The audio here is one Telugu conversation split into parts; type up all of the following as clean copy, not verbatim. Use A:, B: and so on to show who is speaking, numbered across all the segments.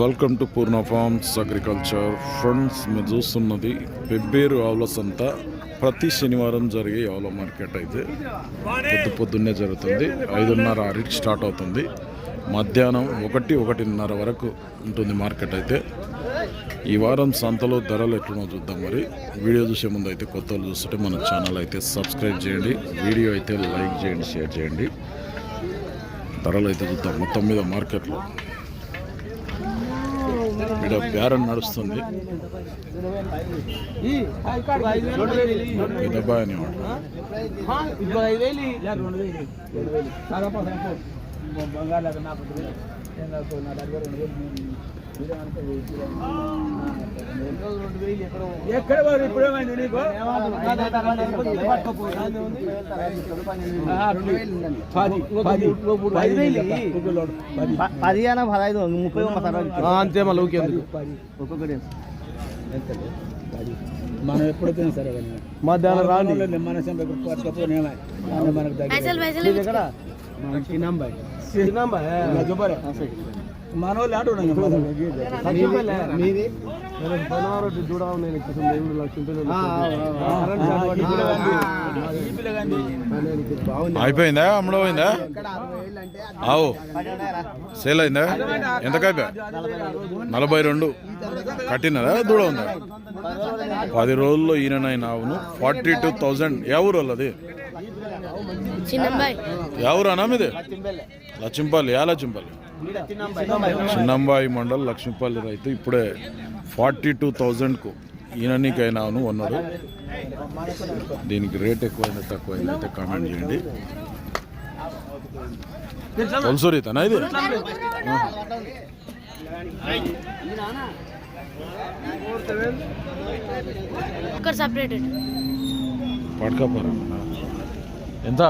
A: Welcome to Purna forms agriculture. Friends, మీరు చూస్తున్నది పెబ్బేరు ఆవుల సంత. ప్రతి శనివారం జరిగే ఆవుల మార్కెట్ అయితే పొద్దున్నే జరుగుతుంది. 5:30 స్టార్ట్ అవుతుంది. మధ్యాహ్నం 1-1:30 వరకు ఉంటుంది మార్కెట్ అయితే. ఈ వారం సంతలో ధరలు ఎట్లనో చూద్దాం. మరి వీడియో చూసే ముందు అయితే కొత్త వాళ్ళు చూస్తుంటే మన ఛానల్ అయితే సబ్స్క్రైబ్ చేయండి, వీడియో అయితే లైక్ చేయండి, షేర్ చేయండి. ధరలు అయితే చూద్దాం. మొత్తం మీద మార్కెట్లో ఇక్కడ బేరం నడుస్తుంది. పెద్దబాయ్ అనేవాడు.
B: ఎక్కడ ఇప్పుడేమైంది నీకు?
C: 10-15
B: అంతే. మళ్ళీ ఒక్కొక్కటి మనం ఎప్పుడైతే సరే కానీ మధ్యాహ్నం రాండి. మన మనకు దగ్గర మన వాళ్ళు ఆట
A: అయిపోయిందా? అమ్ముడు పోయిందా? ఆవు సేల్ అయిందా? ఎంతకు అయిపోయా? 42 కట్టినదా? దూడ ఉందా? 10 రోజుల్లో ఈయన ఆవును 42,000. ఎవరు వాళ్ళది? ఎవరు అన్నా మీది? లక్ష్మీపల్లి. లక్ష్మీపల్లి చిన్నంబాయి మండల్ లక్ష్మీపల్లి రైతు. ఇప్పుడే 42,000కు ఈయనకైనాను అన్నాడు. దీనికి రేట్ ఎక్కువైందా తక్కువైంది అయితే కామెంట్ చేయండి. తెలుసు రీతనా ఇది? పడకపోరా. ఎంత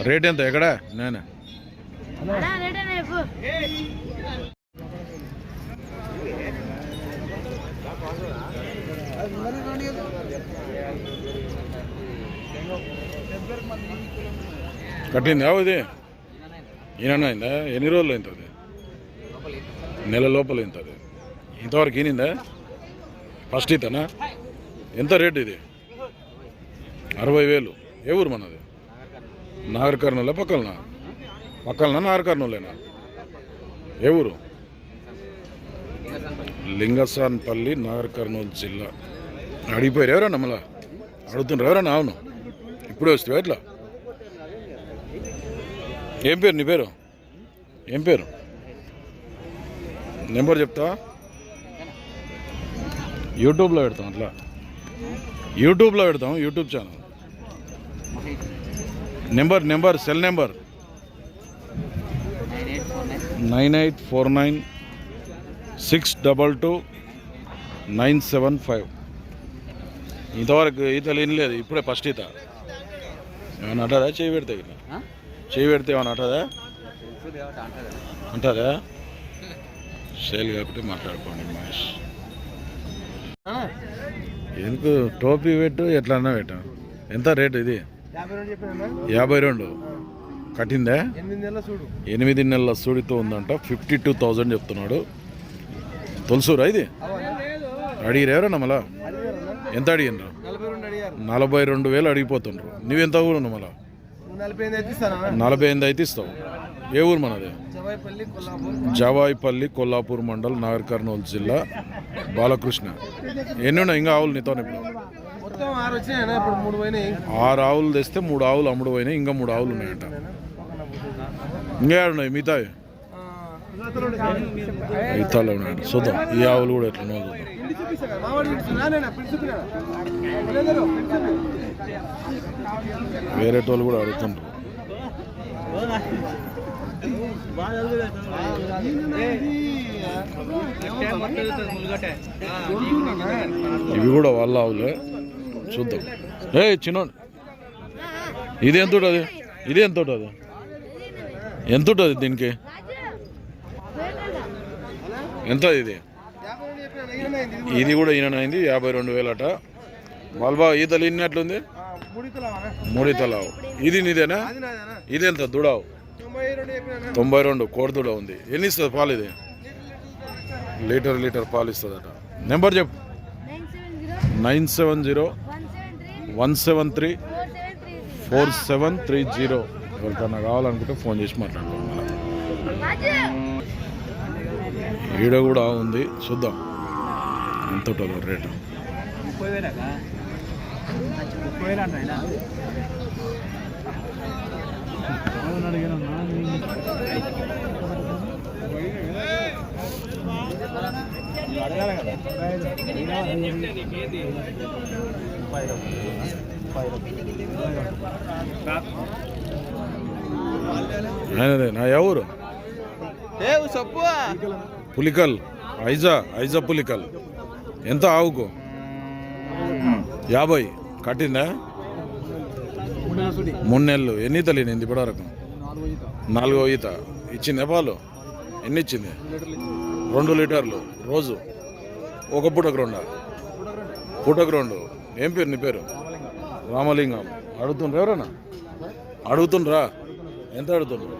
A: రేట్? ఎంత? ఎక్కడ? నేనే కట్టింది. ఇది ఈయన అయిందా? ఎన్ని రోజులు అయింది? నెల లోపల అయింది. ఇంతవరకు ఈనిందా? ఫస్ట్ ఇతనా? ఎంత రేట్ ఇది? 60,000. ఏ ఊరు మనది? నాగర్ కర్నూలు. పక్కలనా నాగర్ కర్నూలేనా? ఏ ఊరు? లింగసాన్పల్లి, నాగర్ కర్నూలు జిల్లా. అడిగిపోయారు ఎవరన్నా? మళ్ళా అడుగుతుండ్రు ఎవరన్నా? అవును. ఇప్పుడే వస్తావా? ఎట్లా? ఏం పేరు నీ పేరు? ఏం పేరు? నెంబర్ చెప్తా. యూట్యూబ్లో పెడతాం. అట్లా యూట్యూబ్లో పెడతాం. YouTube channel number cell number 9849622975. ఇంతవరకు ఈతలు వినలేదు. ఇప్పుడే ఫస్ట్ ఈత. ఏమైనా అంటారా? చేయి పెడితే ఏమైనా అంటుందా? అంటారా? సేల్ కాబట్టి మాట్లాడుకోండి. మహేష్ ఎందుకు టోపీ పెట్టు, ఎట్లా అన్నా పెట్టు. ఎంత రేటు ఇది? 52 కట్టిందా? 8 నెలల సూడితో ఉందంట. 52,000 చెప్తున్నాడు. తొలసూరా ఇది? అడిగిరు ఎవరన్నా? మళ్ళా ఎంత అడిగినరు? 42,000 అడిగిపోతుండ్రు. నువ్వెంత కూడా ఉన్నావు? మళ్ళా 45 అయితే ఇస్తావు. ఏ ఊరు మనది? జవాయిపల్లి, కొల్లాపూర్ మండల్, నాగర్ కర్నూలు జిల్లా. బాలకృష్ణ. ఎన్ని ఉన్నాయి ఇంకా ఆవులు నీతో? ఇప్పుడు 6 ఆవులు తెస్తే 3 ఆవులు అమ్ముడు పోయినాయి. ఇంకా 3 ఆవులు ఉన్నాయంట. ఇంకా ఉన్నాయి మిగతావి? మిగతాలో ఉన్నాయంట. చూద్దాం ఈ ఆవులు కూడా ఎట్లా చూద్దాం. వేరే వాళ్ళు కూడా అడుగుతుంటారు. ఇవి కూడా వాళ్ళ ఆవులే. చూద్దాం. చిన్న ఇది ఎంత ఉంటుంది? ఇది ఎంత ఉంటుంది? ఎంత ఉంటుంది దీనికి? ఎంత ఇది? ఇది కూడా ఈయనైంది 52,000 అట. మల్బా ఈతలు ఇన్నట్లుంది. 3 తలావు. ఇది నీదేనా? ఇదెంత? దుడావు 92 కోడి దుడ ఉంది. ఎన్ని ఇస్తుంది పాలు? ఇది లీటర్ పాలు ఇస్తుందట. నెంబర్ చెప్పు. 970-173-4730. ఎవరికన్నా కావాలనుకుంటే ఫోన్ చేసి మాట్లాడుకోవాలి. ఈడ కూడా ఉంది, చూద్దాం ఎంత ఉంటుందో రేటు.
B: 30,000
A: ఆయనదే నా ఎవరు? పులికల్ ఐజా పులికల్. ఎంత ఆవుకు? 50 కట్టిందా? 3 నెలలు. ఎన్ని ఈతలు ఈనింది ఇప్పటి వరకు? 4వ ఈత ఇచ్చిందా పాలు? ఎన్ని ఇచ్చింది? 2 లీటర్లు రోజు. ఒక పూటకు 2. ఏం పేరు నీ పేరు? రామలింగం. అడుగుతుండ్రా ఎవరన్నా? అడుగుతుండ్రా? ఎంత అడుగుతుండ్రు?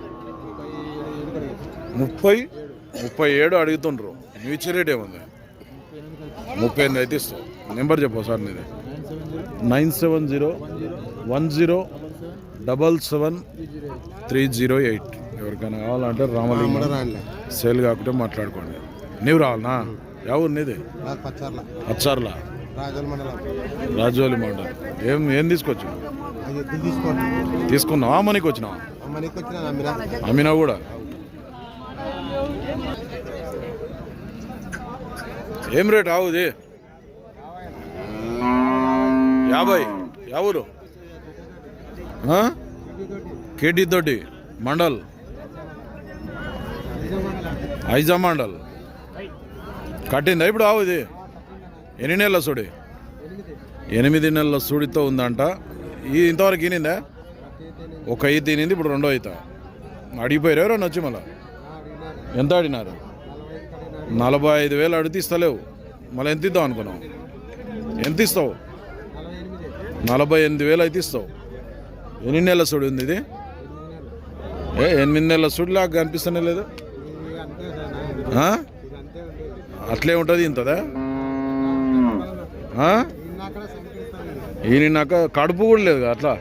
A: 37 అడుగుతుండ్రు. నువ్వు ఇచ్చే రేట్ ఏముంది? 38 అయితే ఇస్తావు. నెంబర్ చెప్పు సార్ నీది. 970-1077-308. ఎవరికైనా కావాలంటే రామలింగం సేల్ కాకుంటే మాట్లాడుకోండి. నీవు రావాలనా? ఎవరు నీది? అచ్చార్ల రాజోలి మండలం. ఏం తీసుకొచ్చు? తీసుకున్నావా? మనకి వచ్చినావా? అమ్మినా కూడా. ఏం రేట్ ఆవుది? 50. ఎవరు? కేటీ తోటి మండల్, ఐజా మండల్. కట్టిందా ఇప్పుడు ఆవుది? ఎన్ని నెలల సుడి? 8 నెలల సుడితో ఉందంట. ఇంతవరకు ఈనిందా? ఒక ఈత ఈనింది, ఇప్పుడు 2వ ఈత. అడిగిపోయారు ఎవరన్నా వచ్చి మళ్ళా? ఎంత అడిగినారు? 45,000 అడిగితే ఇస్తలేవు. మళ్ళీ ఎంత ఇద్దాం అనుకున్నావు? ఎంత ఇస్తావు? 48,000 అయితే ఇస్తావు. ఎన్ని నెలల సుడి ఉంది ఇది? 8 నెలల సుడిలాగా కనిపిస్తూనే లేదు. అట్లే ఉంటుంది. ఇంతదా? ఈయనక కడుపు కూడా లేదు అట్లా.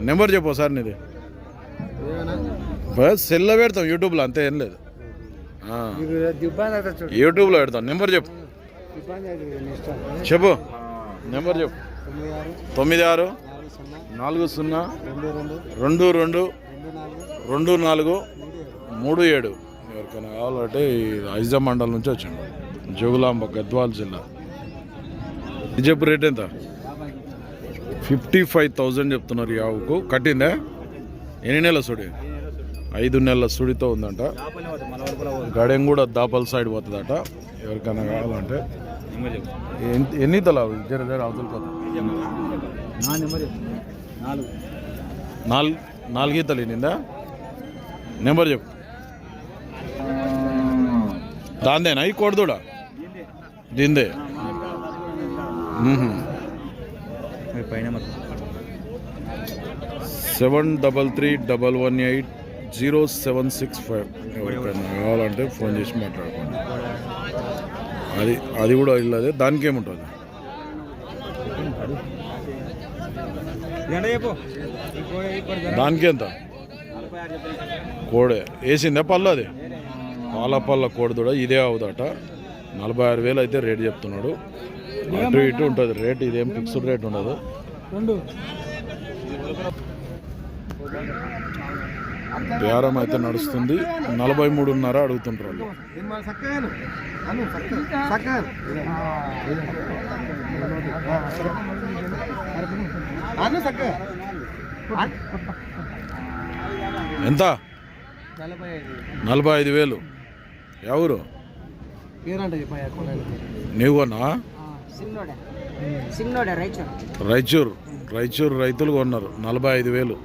A: నెంబర్ చెప్పు సార్ నీది. సెల్లో పెడతాం, యూట్యూబ్లో అంతే, ఏం లేదు. యూట్యూబ్లో పెడతాం. నెంబర్ చెప్పు. నెంబర్ చెప్పు. 96-40-22-24-37. ఎవరికైనా కావాలంటే ఐజా మండలం నుంచి వచ్చాను, జోగులాంబ, గద్వాల్ జిల్లా. ఇది చెప్పు రేట్ ఎంత? 55,000 చెప్తున్నారు ఈ ఆవుకు. కట్టిందా? ఎన్ని నెలల సుడి? 5 నెలల సుడితో ఉందంట. గడెం కూడా దాపల్ సైడ్ పోతుందట. ఎవరికైనా కావాలంటే ఎన్ని తలా జర అవతల పోతా. 4 ఈతలు నిందా? నెంబర్ చెప్పు. దాందేనా ఈ కోడదూడ? దీందే. 7331180765. ఎవరికైనా కావాలంటే ఫోన్ చేసి మాట్లాడుకోండి. అది కూడా ఇల్లదే. దానికి ఏముంటుంది? దానికి ఎంత? కోడే వేసిందే పళ్ళు. అది పాల కోడదూడ. ఇదే అవుదట. 46,000 అయితే రేట్ చెప్తున్నాడు. అటు ఇటు ఉంటుంది రేట్. ఇదేం ఫిక్స్డ్ రేట్ ఉండదు. బేరం అయితే నడుస్తుంది. 43.5 అడుగుతుంటారు. ఎంత? 45,000. ఎవరు? నీవునా? రైచూర్ రైతులు కొన్నారు. 45,000.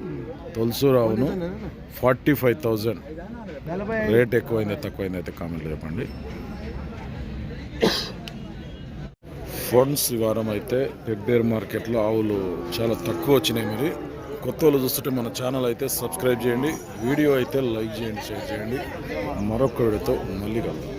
A: తొలసూరావును 45,000. రేట్ ఎక్కువైంది తక్కువైంది అయితే కామెంట్లు చెప్పండి. ఫండ్స్ వారం అయితే పెబ్బేరు మార్కెట్లో ఆవులు చాలా తక్కువ వచ్చినాయి. మరి కొత్త వాళ్ళు చూస్తుంటే మన ఛానల్ అయితే సబ్స్క్రైబ్ చేయండి, వీడియో అయితే లైక్ చేయండి, షేర్ చేయండి. మరొక వీడియోతో మళ్ళీ కలుద్దాం.